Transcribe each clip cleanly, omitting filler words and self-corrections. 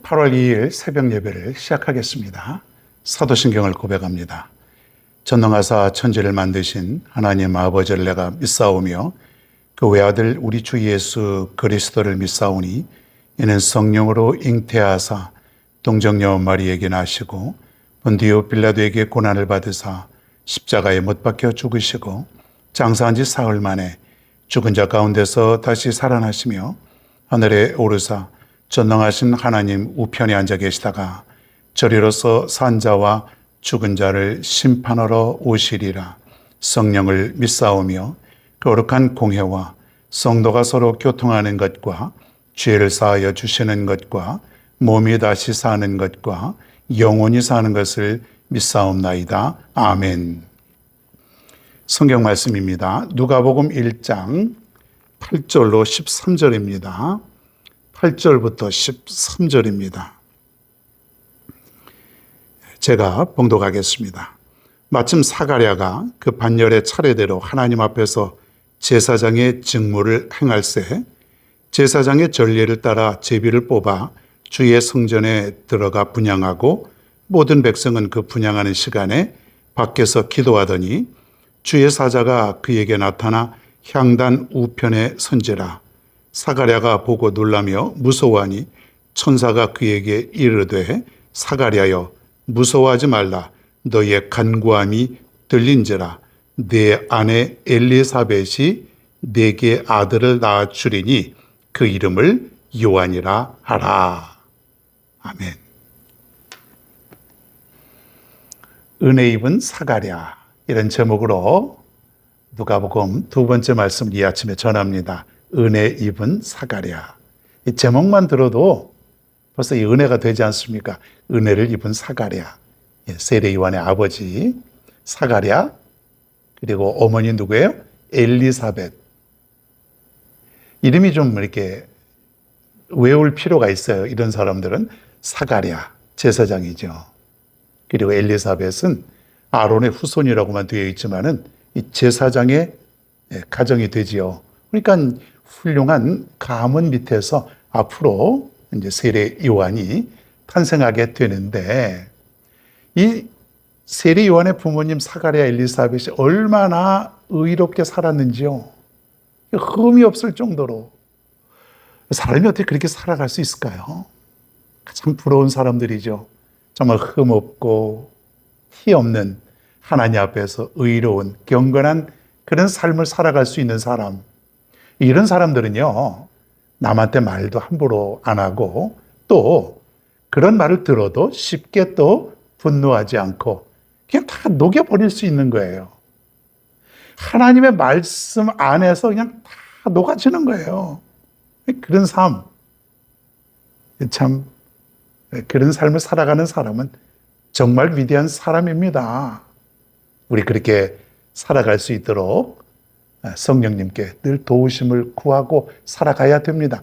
8월 2일 새벽 예배를 시작하겠습니다. 사도신경을 고백합니다. 전능하사 천지를 만드신 하나님 아버지를 내가 믿사오며 그 외아들 우리 주 예수 그리스도를 믿사오니 이는 성령으로 잉태하사 동정녀 마리에게 나시고 본디오 빌라도에게 고난을 받으사 십자가에 못 박혀 죽으시고 장사한 지 사흘 만에 죽은 자 가운데서 다시 살아나시며 하늘에 오르사 전능하신 하나님 우편에 앉아 계시다가 저리로서 산 자와 죽은 자를 심판하러 오시리라. 성령을 믿사오며 거룩한 공회와 성도가 서로 교통하는 것과 죄를 사하여 주시는 것과 몸이 다시 사는 것과 영원히 사는 것을 믿사옵나이다. 아멘. 성경 말씀입니다. 누가복음 1장 8절로 13절입니다. 8절부터 13절입니다. 제가 봉독하겠습니다. 마침 사가랴가 그 반열의 차례대로 하나님 앞에서 제사장의 직무를 행할세 제사장의 전례를 따라 제비를 뽑아 주의 성전에 들어가 분향하고 모든 백성은 그 분향하는 시간에 밖에서 기도하더니 주의 사자가 그에게 나타나 향단 우편에 선지라. 사가랴가 보고 놀라며 무서워하니 천사가 그에게 이르되 사가랴여 무서워하지 말라. 너의 간구함이 들린지라. 내 아내 엘리사벳이 네게 아들을 낳아주리니 그 이름을 요한이라 하라. 아멘. 은혜 입은 사가랴, 이런 제목으로 누가복음 두 번째 말씀을 이 아침에 전합니다. 은혜 입은 사가랴. 이 제목만 들어도 벌써 이 은혜가 되지 않습니까? 은혜를 입은 사가랴. 세례 요한의 아버지 사가랴, 그리고 어머니 누구예요? 엘리사벳. 이름이 좀 이렇게 외울 필요가 있어요. 이런 사람들은 사가랴 제사장이죠. 그리고 엘리사벳은 아론의 후손이라고만 되어 있지만은 이 제사장의 가정이 되지요. 그러니까 훌륭한 가문 밑에서 앞으로 이제 세례 요한이 탄생하게 되는데, 이 세례 요한의 부모님 사가랴 엘리사벳이 얼마나 의롭게 살았는지요. 흠이 없을 정도로. 사람이 어떻게 그렇게 살아갈 수 있을까요? 가장 부러운 사람들이죠. 정말 흠 없고 티 없는 하나님 앞에서 의로운 경건한 그런 삶을 살아갈 수 있는 사람. 이런 사람들은요, 남한테 말도 함부로 안 하고 또 그런 말을 들어도 쉽게 또 분노하지 않고 그냥 다 녹여버릴 수 있는 거예요. 하나님의 말씀 안에서 그냥 다 녹아지는 거예요. 그런 삶, 참 그런 삶을 살아가는 사람은 정말 위대한 사람입니다. 우리 그렇게 살아갈 수 있도록 성령님께 늘 도우심을 구하고 살아가야 됩니다.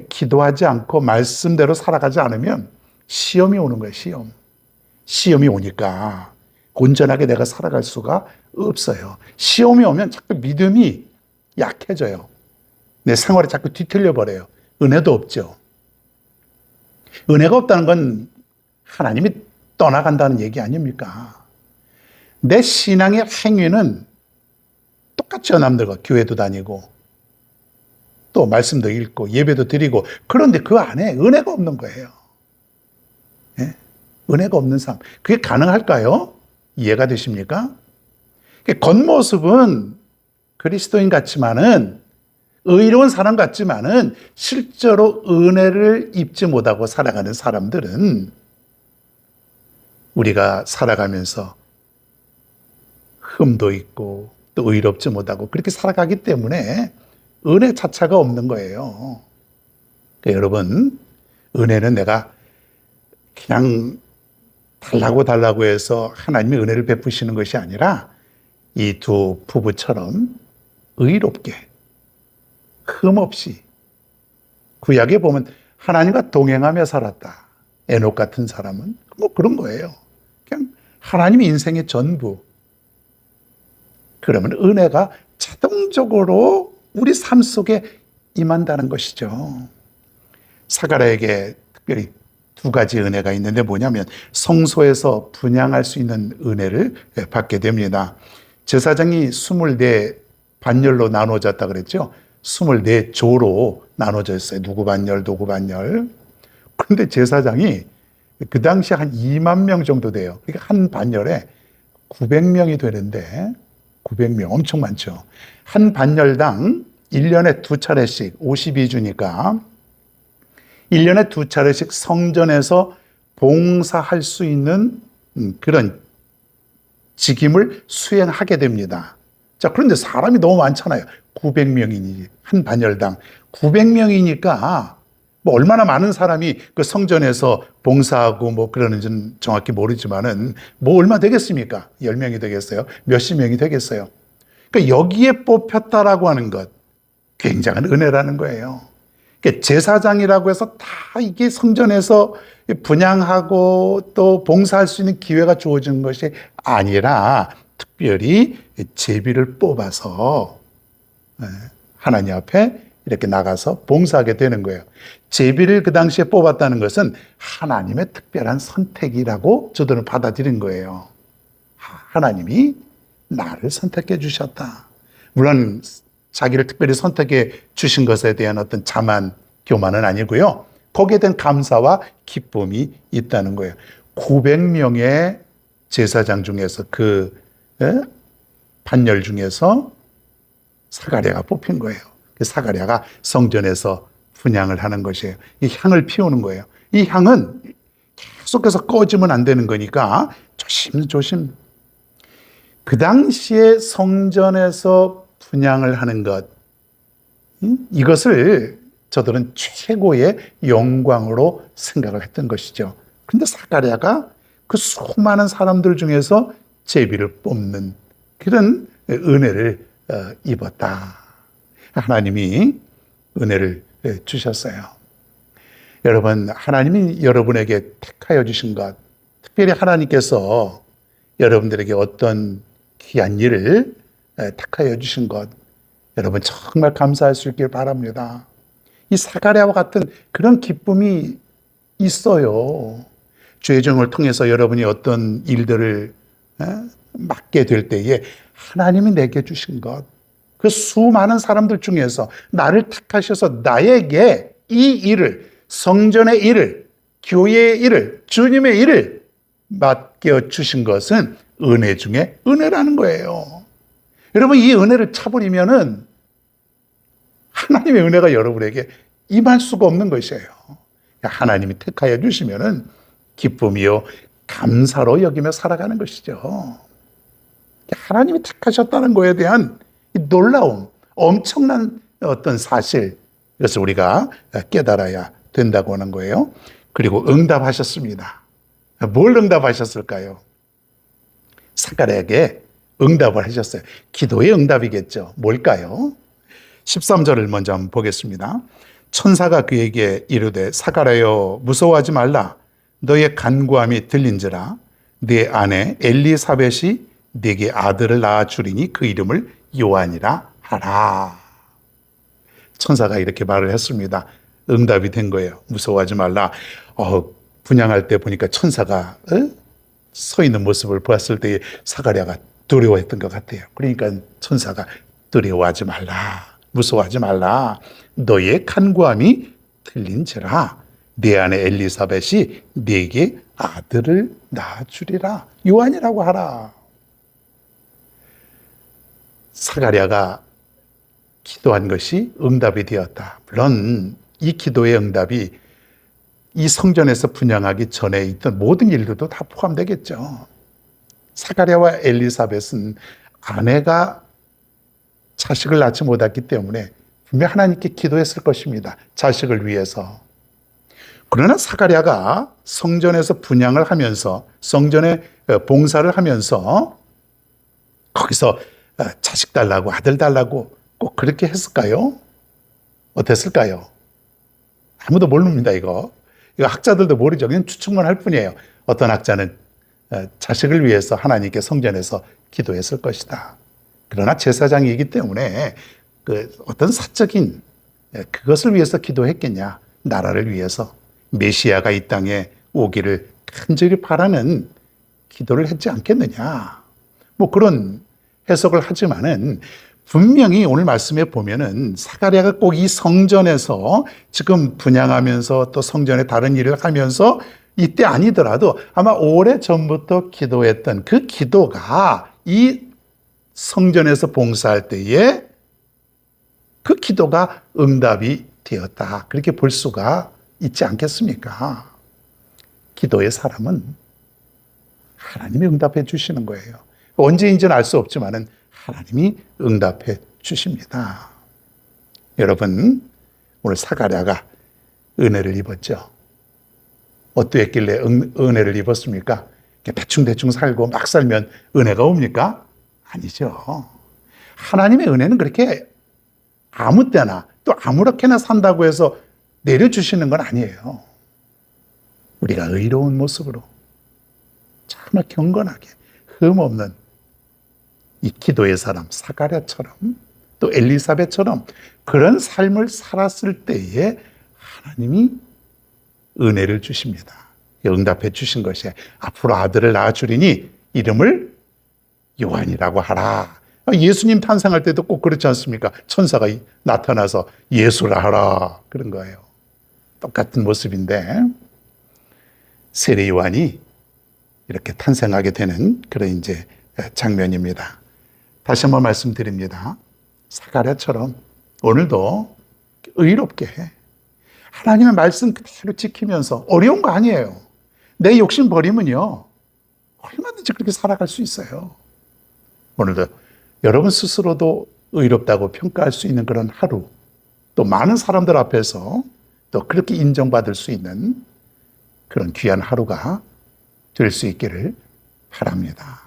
기도하지 않고 말씀대로 살아가지 않으면 시험이 오는 거예요. 시험이 오니까 온전하게 내가 살아갈 수가 없어요. 시험이 오면 자꾸 믿음이 약해져요. 내 생활이 자꾸 뒤틀려 버려요. 은혜도 없죠. 은혜가 없다는 건 하나님이 떠나간다는 얘기 아닙니까? 내 신앙의 행위는 똑같죠. 남들과 교회도 다니고 또 말씀도 읽고 예배도 드리고, 그런데 그 안에 은혜가 없는 거예요. 예? 은혜가 없는 삶, 그게 가능할까요? 이해가 되십니까? 겉모습은 그리스도인 같지만은, 의로운 사람 같지만은 실제로 은혜를 입지 못하고 살아가는 사람들은 우리가 살아가면서 흠도 있고 또 의롭지 못하고 그렇게 살아가기 때문에 은혜 자체가 없는 거예요. 그러니까 여러분, 은혜는 내가 그냥 달라고 해서 하나님이 은혜를 베푸시는 것이 아니라 이 두 부부처럼 의롭게 흠없이, 구약에 보면 하나님과 동행하며 살았다. 에녹 같은 사람은 뭐 그런 거예요. 그냥 하나님이 인생의 전부. 그러면 은혜가 자동적으로 우리 삶 속에 임한다는 것이죠. 사가랴에게 특별히 두 가지 은혜가 있는데 뭐냐면 성소에서 분향할 수 있는 은혜를 받게 됩니다. 제사장이 24 반열로 나눠졌다 그랬죠. 24조로 나눠졌어요. 누구 반열, 누구 반열. 그런데 제사장이 그 당시 한 2만 명 정도 돼요. 그러니까 한 반열에 900명이 되는데 900명 엄청 많죠. 한 반열당 1년에 두 차례씩 52주니까 1년에 두 차례씩 성전에서 봉사할 수 있는 그런 직임을 수행하게 됩니다. 자, 그런데 사람이 너무 많잖아요. 900명이니 한 반열당 900명이니까 뭐 얼마나 많은 사람이 그 성전에서 봉사하고 뭐 그러는지는 정확히 모르지만은 뭐 얼마 되겠습니까? 10명이 되겠어요? 몇십 명이 되겠어요? 그러니까 여기에 뽑혔다라고 하는 것 굉장한 은혜라는 거예요. 그러니까 제사장이라고 해서 다 이게 성전에서 분향하고 또 봉사할 수 있는 기회가 주어지는 것이 아니라 특별히 제비를 뽑아서 하나님 앞에 이렇게 나가서 봉사하게 되는 거예요. 제비를 그 당시에 뽑았다는 것은 하나님의 특별한 선택이라고 저들은 받아들인 거예요. 하나님이 나를 선택해 주셨다. 물론 자기를 특별히 선택해 주신 것에 대한 어떤 자만, 교만은 아니고요. 거기에 대한 감사와 기쁨이 있다는 거예요. 900명의 제사장 중에서 그 반열 중에서 사가랴가 뽑힌 거예요. 사가랴가 성전에서 분향을 하는 것이에요. 이 향을 피우는 거예요. 이 향은 계속해서 꺼지면 안 되는 거니까 조심조심. 그 당시에 성전에서 분향을 하는 것, 이것을 저들은 최고의 영광으로 생각을 했던 것이죠. 그런데 사가랴가 그 수많은 사람들 중에서 제비를 뽑는 그런 은혜를 입었다. 하나님이 은혜를 주셨어요. 여러분, 하나님이 여러분에게 택하여 주신 것, 특별히 하나님께서 여러분들에게 어떤 귀한 일을 택하여 주신 것, 여러분 정말 감사할 수 있길 바랍니다. 이 사가랴와 같은 그런 기쁨이 있어요. 주의 종을 통해서 여러분이 어떤 일들을 맡게 될 때에 하나님이 내게 주신 것, 그 수많은 사람들 중에서 나를 택하셔서 나에게 이 일을, 성전의 일을, 교회의 일을, 주님의 일을 맡겨 주신 것은 은혜 중에 은혜라는 거예요. 여러분, 이 은혜를 차버리면은 하나님의 은혜가 여러분에게 임할 수가 없는 것이에요. 하나님이 택하여 주시면은 기쁨이요 감사로 여기며 살아가는 것이죠. 하나님이 택하셨다는 것에 대한 놀라움, 엄청난 어떤 사실, 이것을 우리가 깨달아야 된다고 하는 거예요. 그리고 응답하셨습니다. 뭘 응답하셨을까요? 사가랴에게 응답을 하셨어요. 기도의 응답이겠죠. 뭘까요? 13절을 먼저 한번 보겠습니다. 천사가 그에게 이르되 사가랴여 무서워하지 말라. 너의 간구함이 들린지라. 네 아내 엘리사벳이 네게 아들을 낳아주리니 그 이름을 요한이라 하라. 천사가 이렇게 말을 했습니다. 응답이 된 거예요. 무서워하지 말라. 분향할 때 보니까 천사가 서 있는 모습을 보았을 때 사가랴가 두려워했던 것 같아요. 그러니까 천사가 두려워하지 말라. 무서워하지 말라. 너의 간구함이 들린지라. 네 아내 엘리사벳이 네게 아들을 낳아주리라. 요한이라고 하라. 사가랴가 기도한 것이 응답이 되었다. 물론 이 기도의 응답이 이 성전에서 분향하기 전에 있던 모든 일들도 다 포함되겠죠. 사가랴와 엘리사벳은 아내가 자식을 낳지 못했기 때문에 분명 하나님께 기도했을 것입니다. 자식을 위해서. 그러나 사가랴가 성전에서 분향을 하면서 성전에 봉사를 하면서 거기서 자식 달라고 아들 달라고 꼭 그렇게 했을까요? 어땠을까요? 아무도 모릅니다. 이거 학자들도 모르죠. 그냥 추측만 할 뿐이에요. 어떤 학자는 자식을 위해서 하나님께 성전에서 기도했을 것이다. 그러나 제사장이기 때문에 그 어떤 사적인 그것을 위해서 기도했겠냐? 나라를 위해서 메시아가 이 땅에 오기를 간절히 바라는 기도를 했지 않겠느냐. 뭐 그런 해석을 하지만은 분명히 오늘 말씀에 보면은 사가랴가 꼭 이 성전에서 지금 분향하면서 또 성전에 다른 일을 하면서 이때 아니더라도 아마 오래전부터 기도했던 그 기도가 이 성전에서 봉사할 때에 그 기도가 응답이 되었다. 그렇게 볼 수가 있지 않겠습니까? 기도의 사람은 하나님이 응답해 주시는 거예요. 언제인지는 알 수 없지만은 하나님이 응답해 주십니다. 여러분, 오늘 사가랴가 은혜를 입었죠. 어떠했길래 은혜를 입었습니까? 대충대충 살고 막 살면 은혜가 옵니까? 아니죠. 하나님의 은혜는 그렇게 아무 때나 또 아무렇게나 산다고 해서 내려주시는 건 아니에요. 우리가 의로운 모습으로 정말 경건하게 흠없는 이 기도의 사람 사가랴처럼 또 엘리사벳처럼 그런 삶을 살았을 때에 하나님이 은혜를 주십니다. 응답해 주신 것이 앞으로 아들을 낳아주리니 이름을 요한이라고 하라. 예수님 탄생할 때도 꼭 그렇지 않습니까? 천사가 나타나서 예수라 하라 그런 거예요. 똑같은 모습인데 세례 요한이 이렇게 탄생하게 되는 그런 이제 장면입니다. 다시 한번 말씀드립니다. 사가랴처럼 오늘도 의롭게 하나님의 말씀 그대로 지키면서 어려운 거 아니에요. 내 욕심 버리면요 얼마든지 그렇게 살아갈 수 있어요. 오늘도 여러분 스스로도 의롭다고 평가할 수 있는 그런 하루, 또 많은 사람들 앞에서 또 그렇게 인정받을 수 있는 그런 귀한 하루가 될 수 있기를 바랍니다.